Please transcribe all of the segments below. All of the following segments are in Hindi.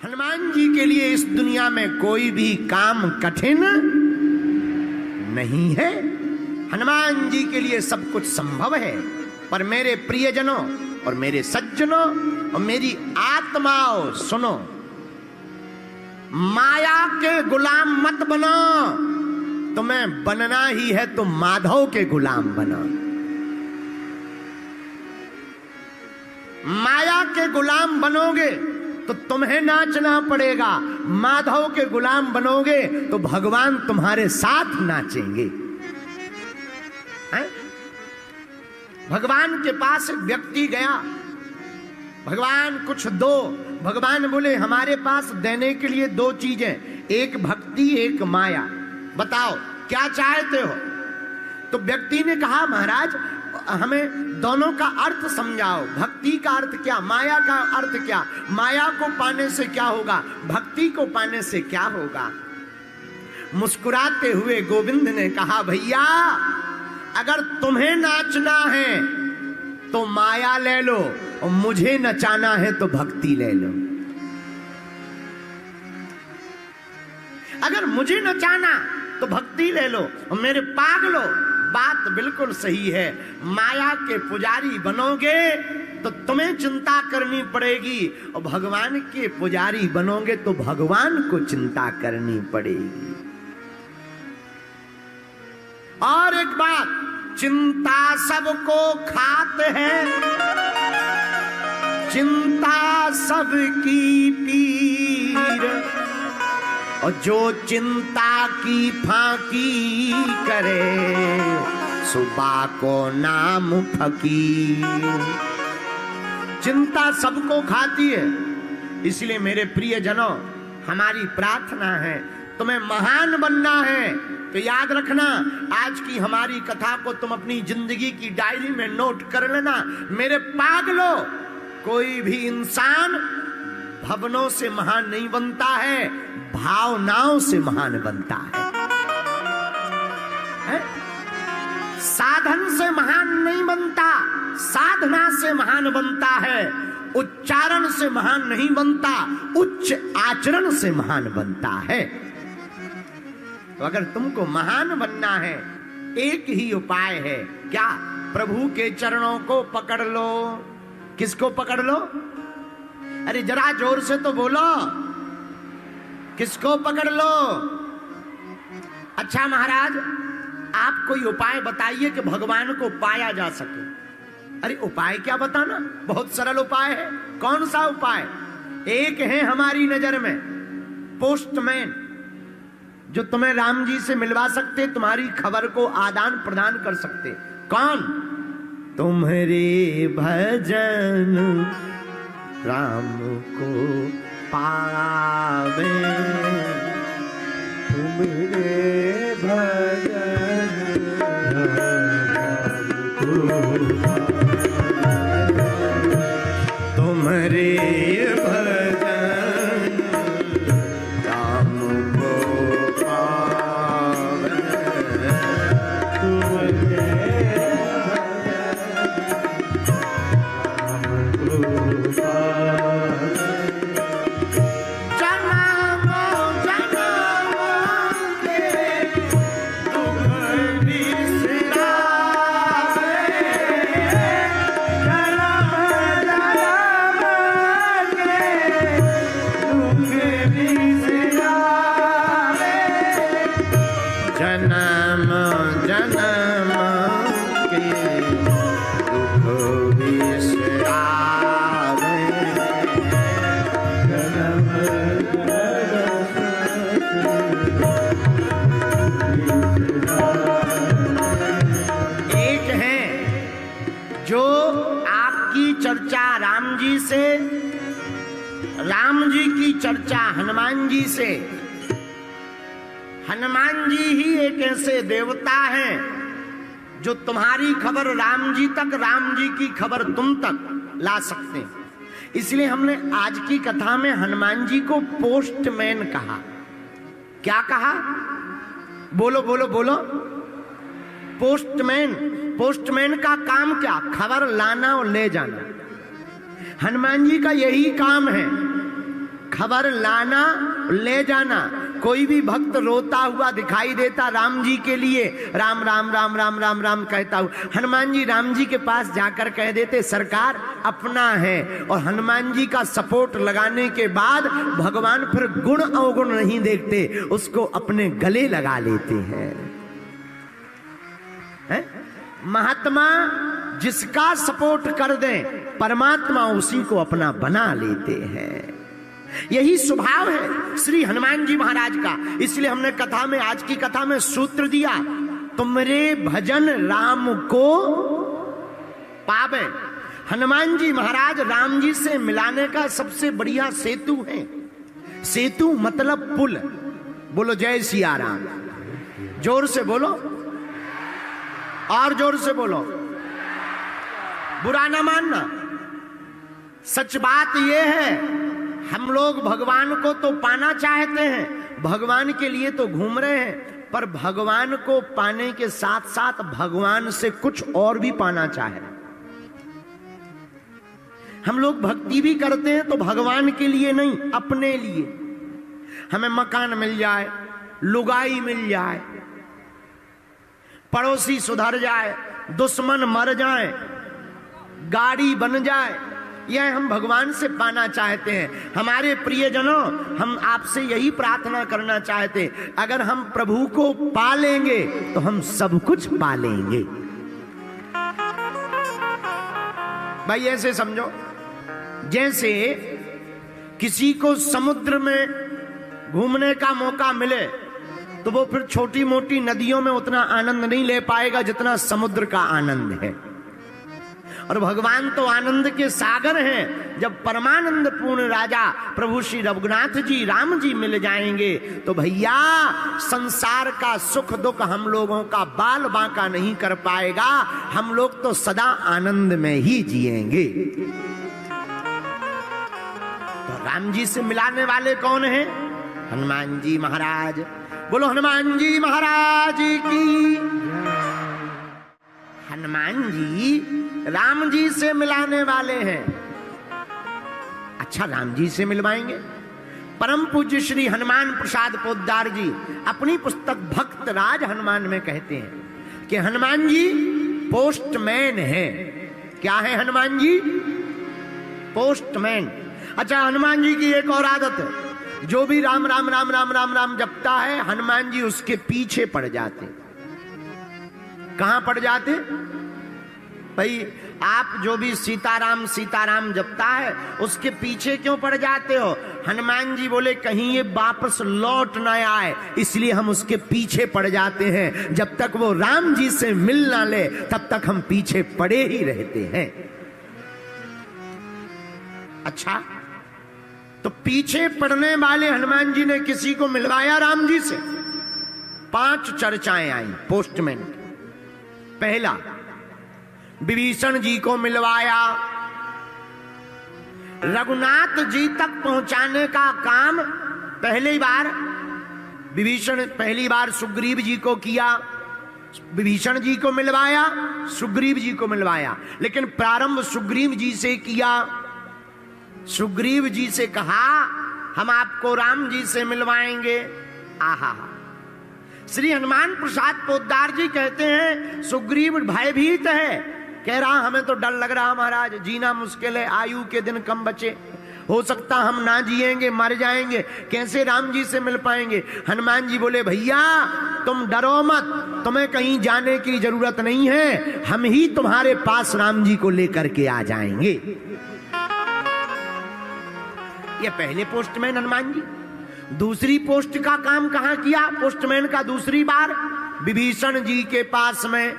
हनुमान जी के लिए इस दुनिया में कोई भी काम कठिन नहीं है। हनुमान जी के लिए सब कुछ संभव है। पर मेरे प्रियजनों और मेरे सज्जनों और मेरी आत्माओं, सुनो, माया के गुलाम मत बनो। तुम्हें बनना ही है तो माधव के गुलाम बनो। माया के गुलाम बनोगे तो तुम्हें नाचना पड़ेगा, माधव के गुलाम बनोगे तो भगवान तुम्हारे साथ नाचेंगे। भगवान के पास एक व्यक्ति गया, भगवान कुछ दो। भगवान बोले हमारे पास देने के लिए दो चीजें, एक भक्ति एक माया, बताओ क्या चाहते हो। तो व्यक्ति ने कहा महाराज हमें दोनों का अर्थ समझाओ, भक्ति का अर्थ क्या, माया का अर्थ क्या, माया को पाने से क्या होगा, भक्ति को पाने से क्या होगा। मुस्कुराते हुए गोविंद ने कहा भैया अगर तुम्हें नाचना है तो माया ले लो और मुझे नचाना है तो भक्ति ले लो। अगर मुझे नचाना तो भक्ति ले लो और मेरे पागलो, बात बिल्कुल सही है। माया के पुजारी बनोगे तो तुम्हें चिंता करनी पड़ेगी और भगवान के पुजारी बनोगे तो भगवान को चिंता करनी पड़ेगी। और एक बात, चिंता सबको खाते हैं, चिंता सबकी पीर, और जो चिंता की फांकी करे सुबह को नाम फकीर। चिंता सबको खाती है, इसलिए मेरे प्रियजनों हमारी प्रार्थना है, तुम्हें महान बनना है तो याद रखना आज की हमारी कथा को तुम अपनी जिंदगी की डायरी में नोट कर लेना। मेरे पागलों, कोई भी इंसान भवनों से महान नहीं बनता है, भावनाओं से महान बनता है? साधन से महान नहीं बनता, साधना से महान बनता है। उच्चारण से महान नहीं बनता, उच्च आचरण से महान बनता है। तो अगर तुमको महान बनना है एक ही उपाय है, क्या? प्रभु के चरणों को पकड़ लो। किसको पकड़ लो? अरे जरा जोर से तो बोलो, किसको पकड़ लो? अच्छा महाराज आप कोई उपाय बताइए कि भगवान को पाया जा सके। अरे उपाय क्या बताना, बहुत सरल उपाय है। कौन सा उपाय? एक है हमारी नजर में पोस्टमैन, जो तुम्हें राम जी से मिलवा सकते, तुम्हारी खबर को आदान प्रदान कर सकते। कौन? तुम्हारे भजन राम को पावे, तुम्हारे भजन राम को पावे, तुम्हारे भजन राम को पावे, तुम्हारे राम जी की चर्चा हनुमान जी से। हनुमान जी ही एक ऐसे देवता हैं जो तुम्हारी खबर राम जी तक, राम जी की खबर तुम तक ला सकते हैं। इसलिए हमने आज की कथा में हनुमान जी को पोस्टमैन कहा। क्या कहा? बोलो बोलो बोलो। पोस्टमैन। पोस्टमैन का काम क्या? खबर लाना और ले जाना। हनुमान जी का यही काम है। खबर लाना ले जाना। कोई भी भक्त रोता हुआ दिखाई देता राम जी के लिए, राम राम राम राम राम राम कहता हूं, हनुमान जी राम जी के पास जाकर कह देते सरकार अपना है। और हनुमान जी का सपोर्ट लगाने के बाद भगवान फिर गुण अवगुण नहीं देखते, उसको अपने गले लगा लेते हैं। महात्मा जिसका सपोर्ट कर दें परमात्मा उसी को अपना बना लेते हैं। यही स्वभाव है श्री हनुमान जी महाराज का। इसलिए हमने कथा में, आज की कथा में सूत्र दिया, तुमरे भजन राम को पावे। हनुमान जी महाराज राम जी से मिलाने का सबसे बढ़िया सेतु है। सेतु मतलब पुल। बोलो जय सिया राम। जोर से बोलो और जोर से बोलो, बुरा ना मानना। सच बात यह है हम लोग भगवान को तो पाना चाहते हैं, भगवान के लिए तो घूम रहे हैं, पर भगवान को पाने के साथ साथ भगवान से कुछ और भी पाना चाहे। हम लोग भक्ति भी करते हैं तो भगवान के लिए नहीं, अपने लिए। हमें मकान मिल जाए, लुगाई मिल जाए, पड़ोसी सुधर जाए, दुश्मन मर जाए, गाड़ी बन जाए, यह हम भगवान से पाना चाहते हैं। हमारे प्रियजनों, हम आपसे यही प्रार्थना करना चाहते हैं, अगर हम प्रभु को पा लेंगे तो हम सब कुछ पा लेंगे। भाई ऐसे समझो, जैसे किसी को समुद्र में घूमने का मौका मिले तो वो फिर छोटी मोटी नदियों में उतना आनंद नहीं ले पाएगा जितना समुद्र का आनंद है। और भगवान तो आनंद के सागर हैं। जब परमानंद पूर्ण राजा प्रभु श्री रघुनाथ जी राम जी मिल जाएंगे तो भैया संसार का सुख दुख हम लोगों का बाल बांका नहीं कर पाएगा, हम लोग तो सदा आनंद में ही जिएंगे। तो राम जी से मिलाने वाले कौन हैं? हनुमान जी महाराज। बोलो हनुमान जी महाराज की। हनुमान जी राम जी से मिलाने वाले हैं। अच्छा, राम जी से मिलवाएंगे? परम पूज्य श्री हनुमान प्रसाद पोद्दार जी अपनी पुस्तक भक्त राज हनुमान में कहते हैं कि हनुमान जी पोस्टमैन है। क्या है हनुमान जी? पोस्टमैन। अच्छा, हनुमान जी की एक और आदत है, जो भी राम राम राम राम राम राम जपता है हनुमान जी उसके पीछे पड़ जाते। कहां पड़ जाते भाई? आप जो भी सीताराम सीताराम जपता है उसके पीछे क्यों पड़ जाते हो? हनुमान जी बोले कहीं ये वापस लौट न आए, इसलिए हम उसके पीछे पड़ जाते हैं। जब तक वो राम जी से मिल ना ले तब तक हम पीछे पड़े ही रहते हैं। अच्छा, तो पीछे पड़ने वाले हनुमान जी ने किसी को मिलवाया राम जी से? 5 चर्चाएं आई पोस्टमैन। पहला, विभीषण जी को मिलवाया। रघुनाथ जी तक पहुंचाने का काम पहली बार सुग्रीव जी को किया। विभीषण जी को मिलवाया, सुग्रीव जी को मिलवाया, लेकिन प्रारंभ सुग्रीव जी से किया। सुग्रीव जी से कहा हम आपको राम जी से मिलवाएंगे। आहा, श्री हनुमान प्रसाद पोद्दार जी कहते हैं सुग्रीव भयभीत है, कह रहा हमें तो डर लग रहा महाराज, जीना मुश्किल है, आयु के दिन कम बचे, हो सकता हम ना जिएंगे, मर जाएंगे, कैसे राम जी से मिल पाएंगे? हनुमान जी बोले भैया तुम डरो मत, तुम्हें कहीं जाने की जरूरत नहीं है, हम ही तुम्हारे पास राम जी को लेकर के आ जाएंगे। ये पहले पोस्टमैन हनुमान जी। दूसरी पोस्ट का काम कहां किया पोस्टमैन का? दूसरी बार विभीषण जी के पास में।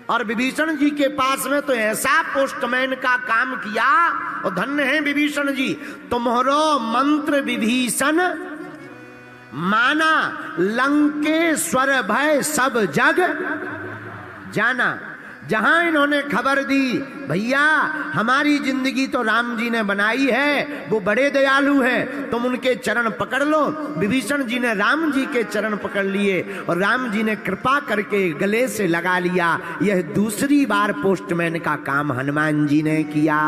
और विभीषण जी के पास में तो ऐसा पोस्टमैन का काम किया, और धन्य है विभीषण जी, तुम्हारो मंत्र विभीषण माना, लंकेश्वर भय सब जग जाना। जहां इन्होंने खबर दी भैया हमारी जिंदगी तो राम जी ने बनाई है, वो बड़े दयालु हैं, तुम उनके चरण पकड़ लो। विभीषण जी ने राम जी के चरण पकड़ लिए और राम जी ने कृपा करके गले से लगा लिया। यह दूसरी बार पोस्टमैन का काम हनुमान जी ने किया।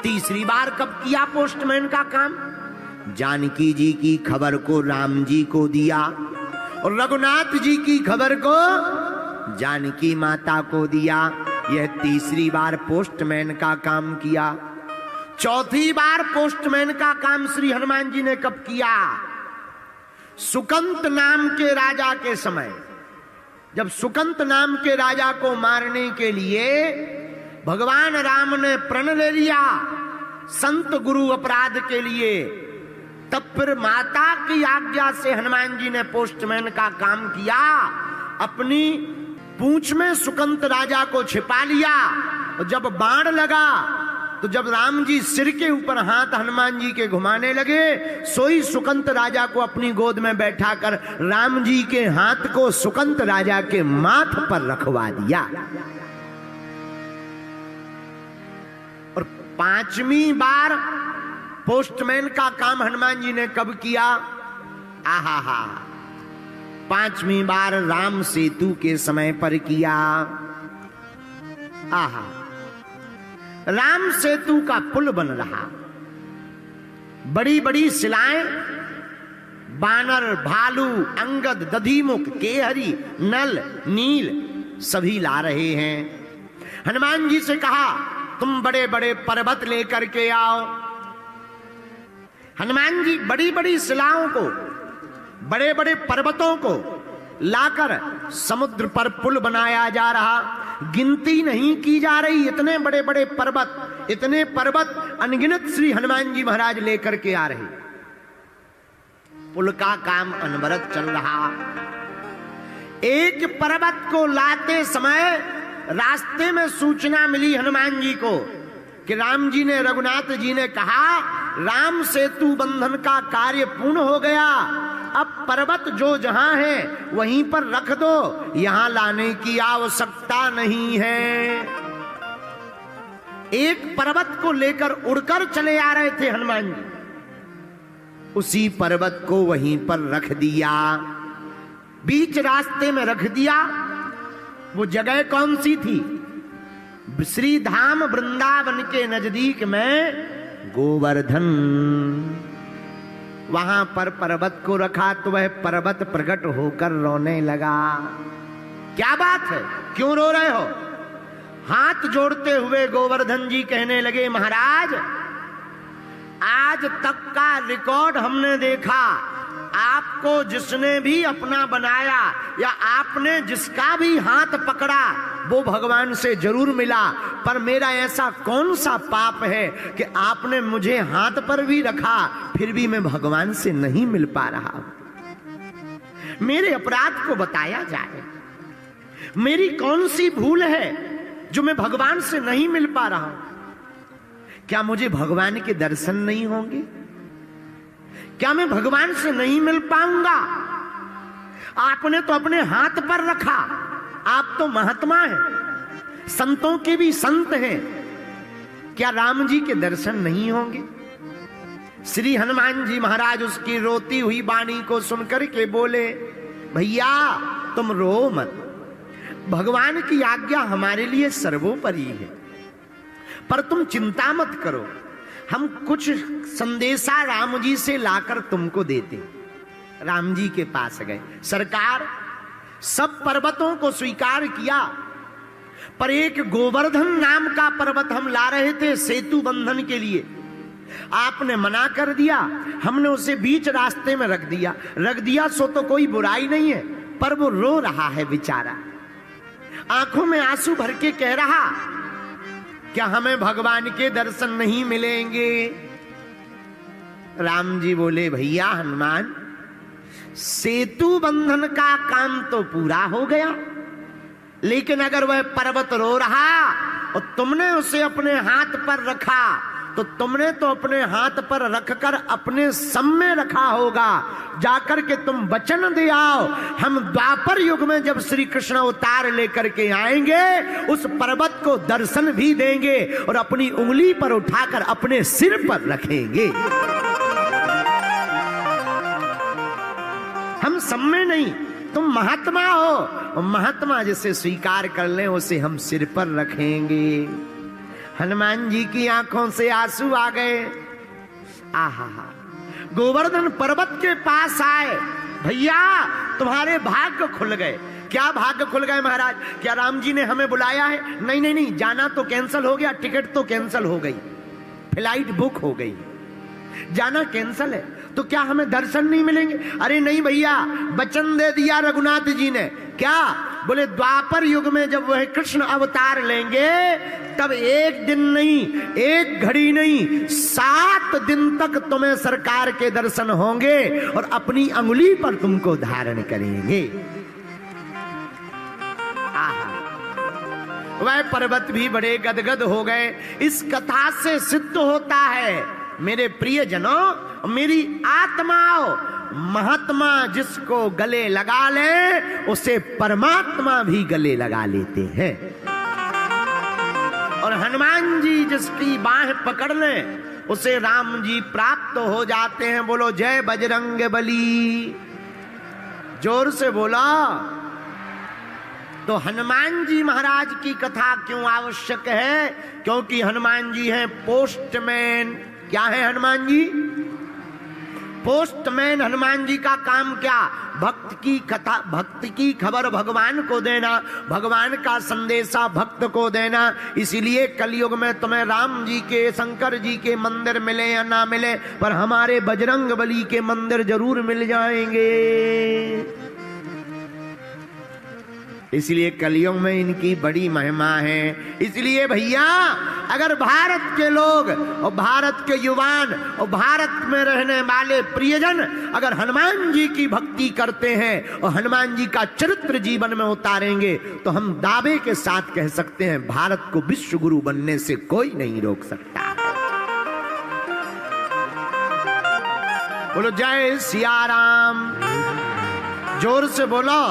तीसरी बार कब किया पोस्टमैन का काम? जानकी जी की खबर को राम जी को दिया और रघुनाथ जी की खबर को जानकी माता को दिया। यह तीसरी बार पोस्टमैन का काम किया। चौथी बार पोस्टमैन का काम श्री हनुमान जी ने कब किया? सुकंत नाम के राजा के समय, जब सुकंत नाम के राजा को मारने के लिए भगवान राम ने प्रण ले लिया संत गुरु अपराध के लिए, तब फिर माता की आज्ञा से हनुमान जी ने पोस्टमैन का काम किया। अपनी पूंछ में सुकंत राजा को छिपा लिया और जब बाण लगा तो जब राम जी सिर के ऊपर हाथ हनुमान जी के घुमाने लगे, सोई सुकंत राजा को अपनी गोद में बैठाकर राम जी के हाथ को सुकंत राजा के माथ पर रखवा दिया। और पांचवी बार पोस्टमैन का काम हनुमान जी ने कब किया? आहा, पांचवी बार राम सेतु के समय पर किया। आहा, राम सेतु का पुल बन रहा, बड़ी बड़ी शिलाएं बानर, भालू, अंगद, दधिमुख, केहरी, नल, नील सभी ला रहे हैं। हनुमान जी से कहा तुम बड़े बड़े पर्वत लेकर के आओ। हनुमान जी बड़ी बड़ी शिलाओं को, बड़े बड़े पर्वतों को लाकर समुद्र पर पुल बनाया जा रहा। गिनती नहीं की जा रही, इतने बड़े बड़े पर्वत, इतने पर्वत अनगिनत श्री हनुमान जी महाराज लेकर के आ रहे। पुल का काम अनवरत चल रहा। एक पर्वत को लाते समय रास्ते में सूचना मिली हनुमान जी को कि राम जी ने, रघुनाथ जी ने कहा राम सेतु बंधन का कार्य पूर्ण हो गया, अब पर्वत जो जहां है वहीं पर रख दो, यहां लाने की आवश्यकता नहीं है। एक पर्वत को लेकर उड़कर चले आ रहे थे हनुमान जी, उसी पर्वत को वहीं पर रख दिया, बीच रास्ते में रख दिया। वो जगह कौन सी थी? श्री धाम वृंदावन के नजदीक में गोवर्धन। वहां पर पर्वत को रखा तो वह पर्वत प्रकट होकर रोने लगा। क्या बात है, क्यों रो रहे हो? हाथ जोड़ते हुए गोवर्धन जी कहने लगे महाराज, आज तक का रिकॉर्ड हमने देखा, आपको जिसने भी अपना बनाया या आपने जिसका भी हाथ पकड़ा वो भगवान से जरूर मिला, पर मेरा ऐसा कौन सा पाप है कि आपने मुझे हाथ पर भी रखा फिर भी मैं भगवान से नहीं मिल पा रहा। मेरे अपराध को बताया जाए, मेरी कौन सी भूल है जो मैं भगवान से नहीं मिल पा रहा हूं? क्या मुझे भगवान के दर्शन नहीं होंगे? क्या मैं भगवान से नहीं मिल पाऊंगा? आपने तो अपने हाथ पर रखा, आप तो महात्मा हैं, संतों के भी संत हैं, क्या राम जी के दर्शन नहीं होंगे? श्री हनुमान जी महाराज उसकी रोती हुई वाणी को सुनकर के बोले, भैया तुम रो मत, भगवान की आज्ञा हमारे लिए सर्वोपरि है, पर तुम चिंता मत करो, हम कुछ संदेशा राम जी से लाकर तुमको देते। राम जी के पास गए, सरकार सब पर्वतों को स्वीकार किया, पर एक गोवर्धन नाम का पर्वत हम ला रहे थे सेतु बंधन के लिए, आपने मना कर दिया, हमने उसे बीच रास्ते में रख दिया सो तो कोई बुराई नहीं है, पर वो रो रहा है बेचारा, आंखों में आंसू भर के कह रहा क्या हमें भगवान के दर्शन नहीं मिलेंगे? राम जी बोले, भैया हनुमान, सेतु बंधन का काम तो पूरा हो गया, लेकिन अगर वह पर्वत रो रहा और तुमने उसे अपने हाथ पर रखा तो तुमने तो अपने हाथ पर रखकर अपने सम में रखा होगा, जाकर के तुम वचन दे आओ, हम द्वापर युग में जब श्री कृष्ण अवतार लेकर के आएंगे उस पर्वत को दर्शन भी देंगे और अपनी उंगली पर उठाकर अपने सिर पर रखेंगे। हम सम में नहीं, तुम महात्मा हो, महात्मा जिसे स्वीकार कर ले उसे हम सिर पर रखेंगे। हनुमान जी की आंखों से आंसू आ गए। आहा, गोवर्धन पर्वत के पास आए, भैया तुम्हारे भाग्य खुल गए। क्या भाग्य खुल गए महाराज? क्या राम जी ने हमें बुलाया है? नहीं नहीं नहीं, जाना तो कैंसिल हो गया, टिकट तो कैंसिल हो गई, फ्लाइट बुक हो गई, जाना कैंसिल है, तो क्या हमें दर्शन नहीं मिलेंगे? अरे नहीं भैया, वचन दे दिया रघुनाथ जी ने। क्या बोले? द्वापर युग में जब वह कृष्ण अवतार लेंगे तब एक दिन नहीं, एक घड़ी नहीं, 7 दिन तक तुम्हें सरकार के दर्शन होंगे और अपनी अंगुली पर तुमको धारण करेंगे। वह पर्वत भी बड़े गदगद हो गए। इस कथा से सिद्ध होता है मेरे प्रियजनों, मेरी आत्माओं, महात्मा जिसको गले लगा ले उसे परमात्मा भी गले लगा लेते हैं। और हनुमान जी जिसकी बाह पकड़ ले उसे राम जी प्राप्त हो जाते हैं। बोलो जय बजरंग बली, जोर से बोला। तो हनुमान जी महाराज की कथा क्यों आवश्यक है? क्योंकि हनुमान जी हैं पोस्टमैन। क्या है हनुमान जी? पोस्टमैन। हनुमान जी का काम क्या? भक्त की कथा, भक्त की खबर भगवान को देना, भगवान का संदेशा भक्त को देना। इसीलिए कलयुग में तुम्हें राम जी के, शंकर जी के मंदिर मिले या ना मिले, पर हमारे बजरंग बली के मंदिर जरूर मिल जाएंगे। इसलिए कलयुग में इनकी बड़ी महिमा है। इसलिए भैया, अगर भारत के लोग और भारत के युवान और भारत में रहने वाले प्रियजन अगर हनुमान जी की भक्ति करते हैं और हनुमान जी का चरित्र जीवन में उतारेंगे तो हम दावे के साथ कह सकते हैं भारत को विश्व गुरु बनने से कोई नहीं रोक सकता। बोलो जय सिया राम, जोर से बोलो।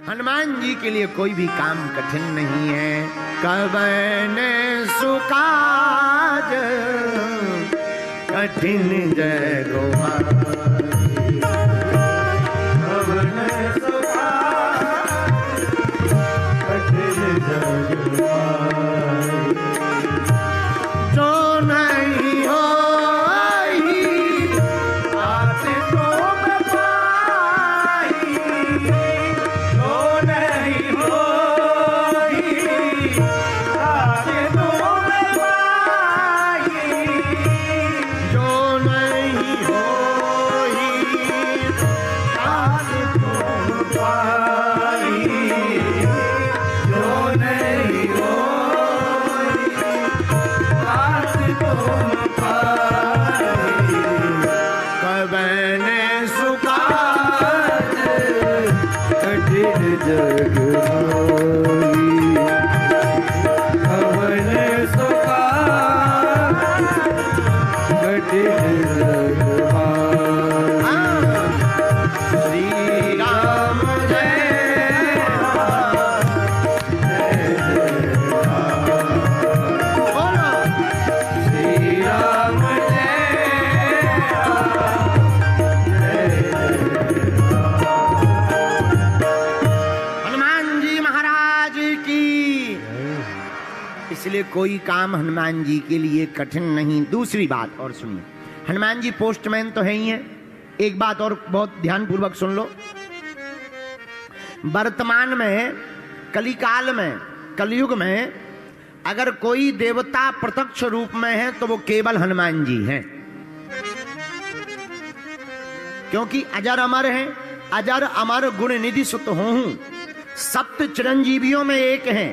हनुमान जी के लिए कोई भी काम कठिन नहीं है। कवन सुकाज कठिन जय गोपाल, कवन सुकाज कठिन जय गोपाल, जो नहीं हो कोई काम हनुमान जी के लिए कठिन नहीं। दूसरी बात और सुनिए, हनुमान जी पोस्टमैन तो है ही है। एक बात और बहुत ध्यानपूर्वक सुन लो। वर्तमान में, कलिकाल में, कलयुग में अगर कोई देवता प्रत्यक्ष रूप में है तो वो केवल हनुमान जी हैं, क्योंकि अजर अमर है। अजर अमर गुण निधि सुत हूं, सप्त चिरंजीवियों में एक हैं।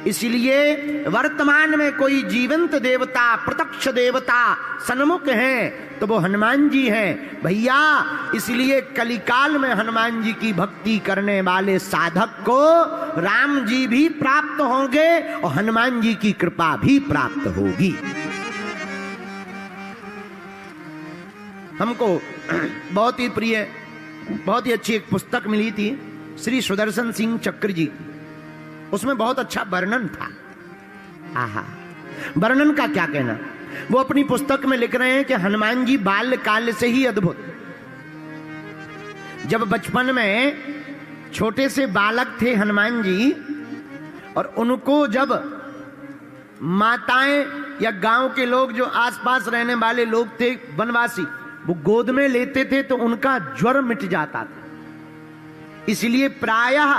इसलिए वर्तमान में कोई जीवंत देवता, प्रत्यक्ष देवता सन्मुख हैं तो वो हनुमान जी हैं भैया। इसलिए कलिकाल में हनुमान जी की भक्ति करने वाले साधक को राम जी भी प्राप्त होंगे और हनुमान जी की कृपा भी प्राप्त होगी। हमको बहुत ही प्रिय, बहुत ही अच्छी एक पुस्तक मिली थी श्री सुदर्शन सिंह चक्र जी, उसमें बहुत अच्छा वर्णन था। आहा, वर्णन का क्या कहना। वो अपनी पुस्तक में लिख रहे हैं कि हनुमान जी बाल्यकाल से ही अद्भुत, जब बचपन में छोटे से बालक थे हनुमान जी, और उनको जब माताएं या गांव के लोग जो आसपास रहने वाले लोग थे वनवासी, वो गोद में लेते थे तो उनका ज्वर मिट जाता था। इसलिए प्रायः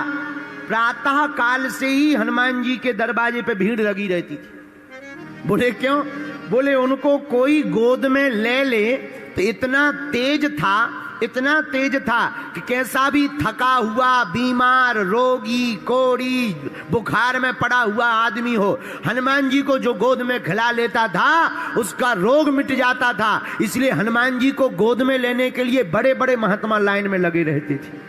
प्रातः काल से ही हनुमान जी के दरवाजे पे भीड़ लगी रहती थी। बोले क्यों? बोले उनको कोई गोद में ले ले तो इतना तेज था कि कैसा भी थका हुआ, बीमार, रोगी, कोड़ी, बुखार में पड़ा हुआ आदमी हो, हनुमान जी को जो गोद में खिला लेता था उसका रोग मिट जाता था। इसलिए हनुमान जी को गोद में लेने के लिए बड़े बड़े महात्मा लाइन में लगे रहते थे।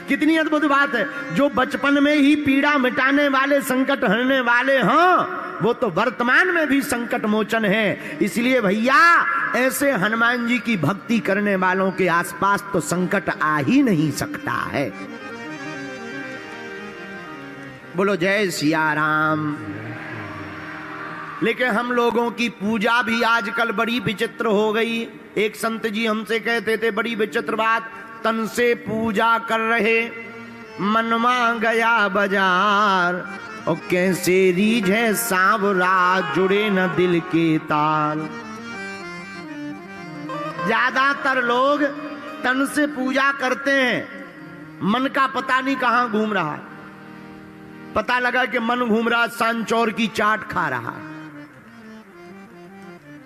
कितनी अद्भुत बात है। जो बचपन में ही पीड़ा मिटाने वाले, संकट हरने वाले हों, वो तो वर्तमान में भी संकट मोचन है। इसलिए भैया ऐसे हनुमान जी की भक्ति करने वालों के आसपास तो संकट आ ही नहीं सकता है। बोलो जय सिया राम। लेकिन हम लोगों की पूजा भी आजकल बड़ी विचित्र हो गई। एक संत जी हमसे कहते थे बड़ी विचित्र बात, तन से पूजा कर रहे, मनवा गया बाजार, और कैसे रीझे सांवरा, जुड़े न दिल के ताल। ज्यादातर लोग तन से पूजा करते हैं, मन का पता नहीं कहां घूम रहा है। पता लगा कि मन घूम रहा सांचौर की चाट खा रहा है,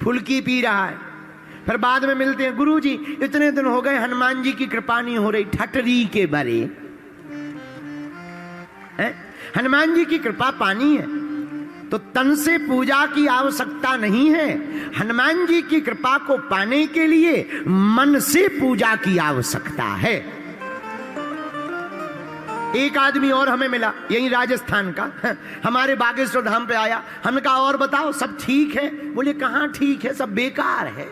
फुल्की पी रहा है। फिर बाद में मिलते हैं, गुरुजी इतने दिन हो गए हनुमान जी की कृपा नहीं हो रही। ठटरी के बरे हनुमान जी की कृपा पानी है तो तन से पूजा की आवश्यकता नहीं है। हनुमान जी की कृपा को पाने के लिए मन से पूजा की आवश्यकता है। एक आदमी और हमें मिला, यही राजस्थान का, हमारे बागेश्वर धाम पे आया। हमने कहा और बताओ सब ठीक है? बोले कहां ठीक है, सब बेकार है।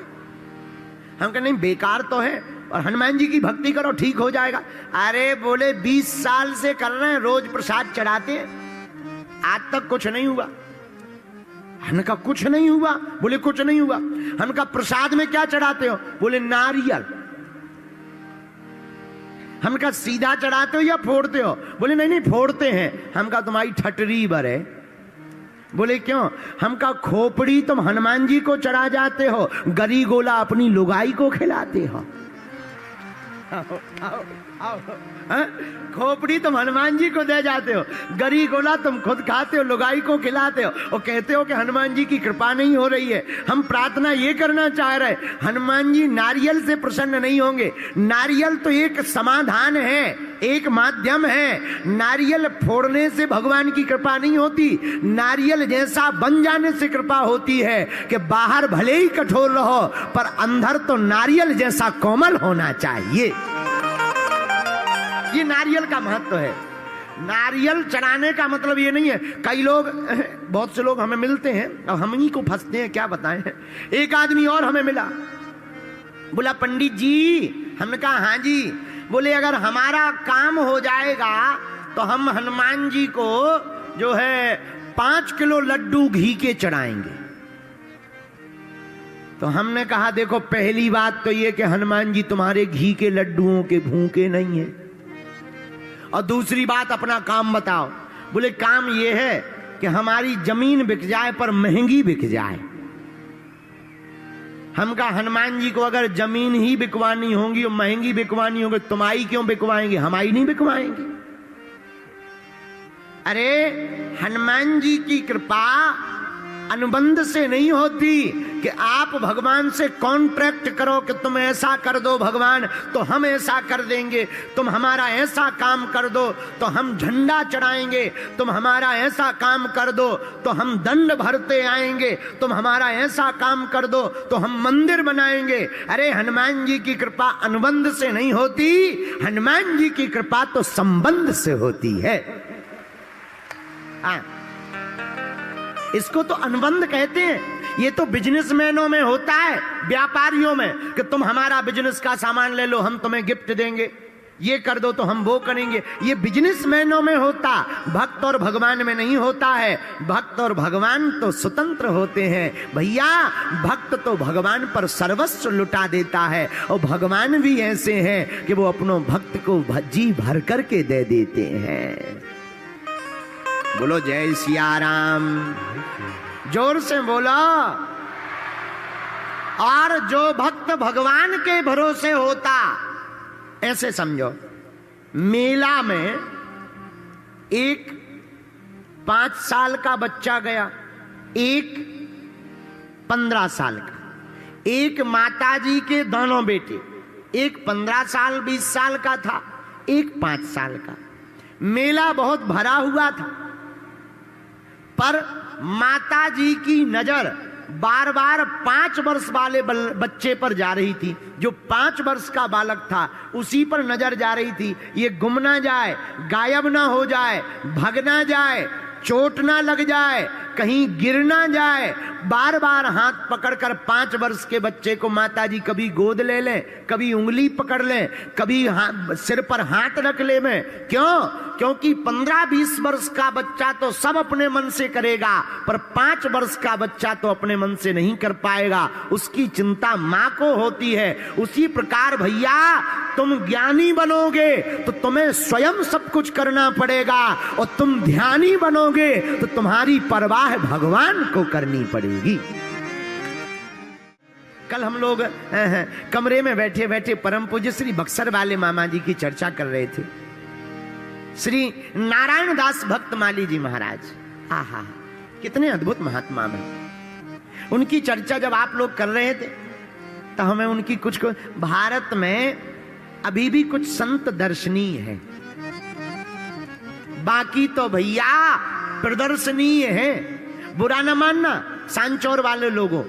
हम कहा नहीं बेकार तो है, और हनुमान जी की भक्ति करो ठीक हो जाएगा। अरे बोले 20 साल से कर रहे हैं, रोज प्रसाद चढ़ाते हैं, आज तक कुछ नहीं हुआ। हमने कहा कुछ नहीं हुआ? बोले कुछ नहीं हुआ। हमने कहा प्रसाद में क्या चढ़ाते हो? बोले नारियल। हम कहा सीधा चढ़ाते हो या फोड़ते हो? बोले नहीं नहीं फोड़ते हैं। हम कहा तुम्हारी ठटरी बरे। बोले क्यों? हम कहा खोपड़ी तुम हनुमान जी को चढ़ा जाते हो, गरी गोला अपनी लुगाई को खिलाते हो। खोपड़ी तुम हनुमान जी को दे जाते हो, गरी गोला तुम खुद खाते हो, लुगाई को खिलाते हो, और कहते हो कि हनुमान जी की कृपा नहीं हो रही है। हम प्रार्थना ये करना चाह रहे, हनुमान जी नारियल से प्रसन्न नहीं होंगे। नारियल तो एक समाधान है, एक माध्यम है। नारियल फोड़ने से भगवान की कृपा नहीं होती, नारियल जैसा बन जाने से कृपा होती है कि बाहर भले ही कठोर रहो पर अंदर तो नारियल जैसा कोमल होना चाहिए। ये नारियल का महत्व है। नारियल चढ़ाने का मतलब ये नहीं है। कई लोग, बहुत से लोग हमें मिलते हैं और हम ही को फंसते हैं, क्या बताएं। एक आदमी और हमें मिला, बोला पंडित जी। हमने कहा हाँ जी। बोले अगर हमारा काम हो जाएगा तो हम हनुमान जी को जो है 5 किलो लड्डू घी के चढ़ाएंगे। तो हमने कहा देखो पहली बात तो ये कि हनुमान जी तुम्हारे घी के लड्डुओं के भूखे नहीं है, और दूसरी बात अपना काम बताओ। बोले काम ये है कि हमारी जमीन बिक जाए पर महंगी बिक जाए। हम कहा हनुमान जी को अगर जमीन ही बिकवानी होगी और महंगी बिकवानी होगी, तुम्हारी क्यों बिकवाएंगे, हमारी नहीं बिकवाएंगे। अरे हनुमान जी की कृपा अनुबंध से नहीं होती कि आप भगवान से कॉन्ट्रैक्ट करो कि तुम ऐसा कर दो भगवान तो हम ऐसा कर देंगे, तुम हमारा ऐसा काम कर दो तो हम झंडा चढ़ाएंगे, तुम हमारा ऐसा काम कर दो तो हम दंड भरते आएंगे, तुम हमारा ऐसा काम कर दो तो हम मंदिर बनाएंगे। अरे हनुमान जी की कृपा अनुबंध से नहीं होती, हनुमान जी की कृपा तो संबंध से होती है। हाँ, इसको तो अनुबंध कहते हैं। ये तो बिजनेसमैनों में होता है, व्यापारियों में, कि तुम हमारा बिजनेस का सामान ले लो हम तुम्हें गिफ्ट देंगे, ये कर दो तो हम वो करेंगे। ये बिजनेसमैनों में होता, भक्त और भगवान में नहीं होता है। भक्त और भगवान तो स्वतंत्र होते हैं भैया। भक्त तो भगवान पर सर्वस्व लुटा देता है, और भगवान भी ऐसे हैं कि वो अपनों भक्त को जी भर करके दे देते हैं। बोलो जय सिया राम, जोर से बोलो। और जो भक्त भगवान के भरोसे होता, ऐसे समझो, मेला में एक 5 साल का बच्चा गया, एक 15 साल का, एक माताजी के दोनों बेटे, एक 15 साल 20 साल का था, एक 5 साल का। मेला बहुत भरा हुआ था, पर माताजी की नजर बार बार 5 वर्ष वाले बच्चे पर जा रही थी। जो 5 वर्ष का बालक था उसी पर नजर जा रही थी, ये गुम ना जाए, गायब ना हो जाए, भग ना जाए, चोट ना लग जाए, कहीं गिर ना जाए। बार बार हाथ पकड़कर 5 वर्ष के बच्चे को माताजी कभी गोद ले लें, कभी उंगली पकड़ लें, कभी सिर पर हाथ रख ले में। क्यों? क्योंकि 15-20 वर्ष का बच्चा तो सब अपने मन से करेगा, पर 5 वर्ष का बच्चा तो अपने मन से नहीं कर पाएगा, उसकी चिंता मां को होती है। उसी प्रकार भैया, तुम ज्ञानी बनोगे तो तुम्हें स्वयं सब कुछ करना पड़ेगा, और तुम ध्यानी बनोगे तो तुम्हारी परवाह भगवान को करनी पड़ेगी। कल हम लोग कमरे में बैठे बैठे परम पूज्य श्री बक्सर वाले मामा जी की चर्चा कर रहे थे। श्री नारायण दास भक्त माली जी महाराज, आहा कितने अद्भुत महात्मा हैं। उनकी चर्चा जब आप लोग कर रहे थे तो हमें उनकी कुछ भारत में अभी भी कुछ संत दर्शनीय है, बाकी तो भैया प्रदर्शनीय है। बुरा न मानना सांचौर वाले लोगों,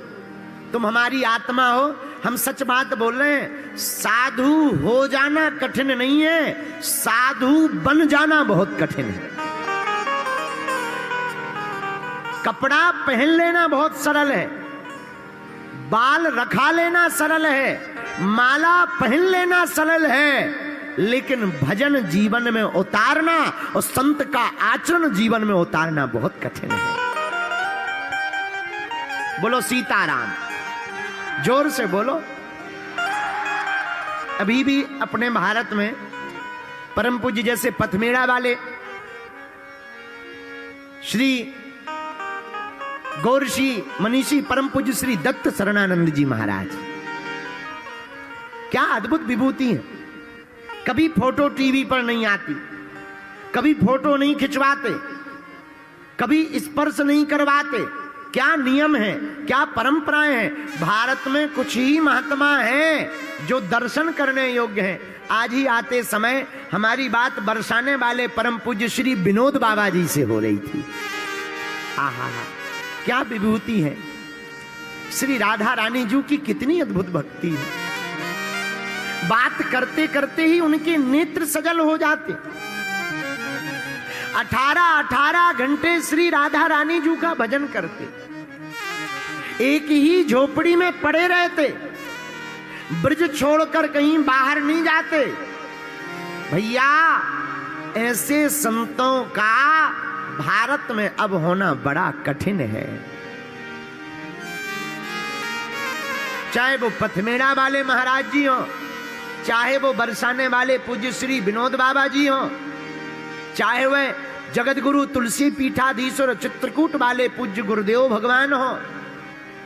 तुम हमारी आत्मा हो, हम सच बात बोल रहे हैं। साधु हो जाना कठिन नहीं है, साधु बन जाना बहुत कठिन है। कपड़ा पहन लेना बहुत सरल है, बाल रखा लेना सरल है, माला पहन लेना सरल है, लेकिन भजन जीवन में उतारना और संत का आचरण जीवन में उतारना बहुत कठिन है। बोलो सीताराम, जोर से बोलो। अभी भी अपने भारत में परम पूज्य जैसे पथमेड़ा वाले श्री गौरशी मनीषी परम पूज्य श्री दत्त शरणानंद जी महाराज, क्या अद्भुत विभूति है। कभी फोटो टीवी पर नहीं आती, कभी फोटो नहीं खिंचवाते, कभी स्पर्श नहीं करवाते। क्या नियम है, क्या परंपराएं हैं। भारत में कुछ ही महात्मा हैं जो दर्शन करने योग्य हैं। आज ही आते समय हमारी बात बरसाने वाले परम पूज्य श्री विनोद बाबा जी से हो रही थी। आहा, क्या विभूति है। श्री राधा रानी जी की कितनी अद्भुत भक्ति है। बात करते करते ही उनके नेत्र सजल हो जाते। 18 घंटे श्री राधा रानी जी का भजन करते, एक ही झोपड़ी में पड़े रहते, ब्रज छोड़कर कहीं बाहर नहीं जाते। भैया, ऐसे संतों का भारत में अब होना बड़ा कठिन है। चाहे वो पथमेड़ा वाले महाराज जी हो, चाहे वो बरसाने वाले पूज्य श्री विनोद बाबा जी हो, चाहे वह जगत गुरु तुलसी पीठाधीश्वर चित्रकूट वाले पूज्य गुरुदेव भगवान हो,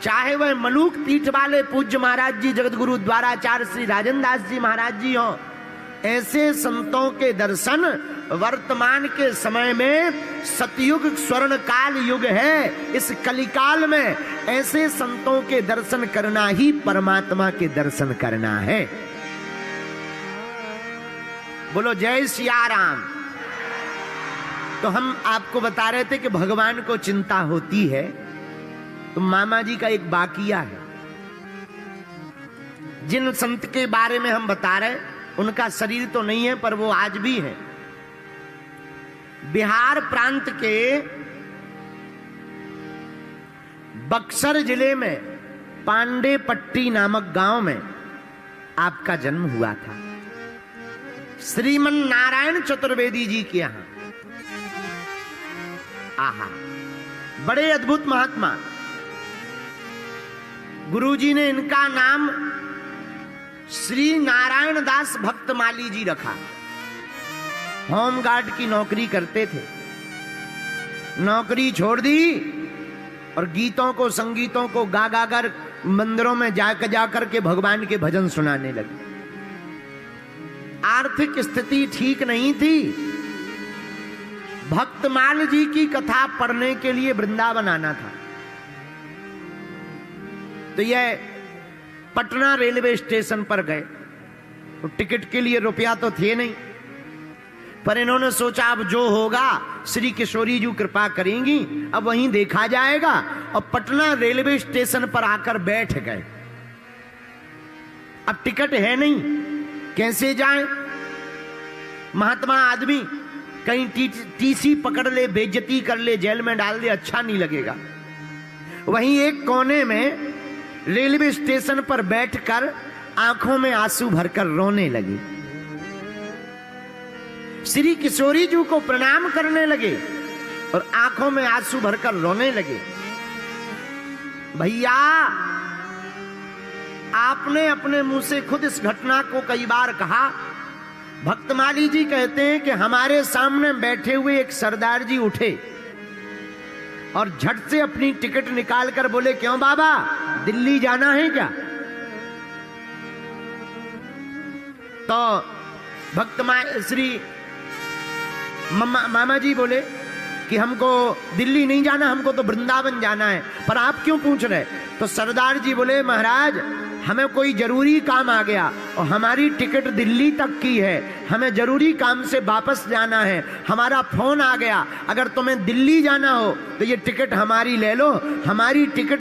चाहे वह मलूक पीठ वाले पूज्य महाराज जी जगत गुरु द्वाराचार्य श्री राजन दास जी महाराज जी हो, ऐसे संतों के दर्शन वर्तमान के समय में सतयुग स्वर्ण काल युग है। इस कलिकाल में ऐसे संतों के दर्शन करना ही परमात्मा के दर्शन करना है। बोलो जय सिया राम। तो हम आपको बता रहे थे कि भगवान को चिंता होती है, तो मामा जी का एक वाकया है। जिन संत के बारे में हम बता रहे, उनका शरीर तो नहीं है पर वो आज भी है। बिहार प्रांत के बक्सर जिले में पांडेपट्टी नामक गांव में आपका जन्म हुआ था। श्रीमन नारायण चतुर्वेदी जी के यहां। आहा, बड़े अद्भुत महात्मा। गुरुजी ने इनका नाम श्री नारायण दास भक्त माली जी रखा। होमगार्ड की नौकरी करते थे। नौकरी छोड़ दी और गीतों को संगीतों को गा गा कर मंदिरों में जाकर के भगवान के भजन सुनाने लगे। आर्थिक स्थिति ठीक नहीं थी। भक्तमाल जी की कथा पढ़ने के लिए वृंदावन आना था। तो यह पटना रेलवे स्टेशन पर गए। तो टिकट के लिए रुपया तो थे नहीं, पर इन्होंने सोचा अब जो होगा श्री किशोरी जी कृपा करेंगी, अब वहीं देखा जाएगा। और पटना रेलवे स्टेशन पर आकर बैठ गए। अब टिकट है नहीं, कैसे जाएं? महात्मा आदमी कहीं टीसी पकड़ ले, बेइज्जती कर ले, जेल में डाल दे, अच्छा नहीं लगेगा। वहीं एक कोने में रेलवे स्टेशन पर बैठकर आंखों में आंसू भरकर रोने लगी। श्री किशोरी जी को प्रणाम करने लगे और आंखों में आंसू भरकर रोने लगे। भैया, आपने अपने मुंह से खुद इस घटना को कई बार कहा। भक्तमाली जी कहते हैं कि हमारे सामने बैठे हुए एक सरदार जी उठे और झट से अपनी टिकट निकालकर बोले, क्यों बाबा, दिल्ली जाना है क्या? तो श्री मामा जी बोले कि हमको दिल्ली नहीं जाना, हमको तो वृंदावन जाना है, पर आप क्यों पूछ रहे? तो सरदार जी बोले, महाराज, हमें कोई जरूरी काम आ गया और हमारी टिकट दिल्ली तक की है, हमें जरूरी काम से वापस जाना है, हमारा फोन आ गया, अगर तुम्हें दिल्ली जाना हो तो ये टिकट हमारी ले लो, हमारी टिकट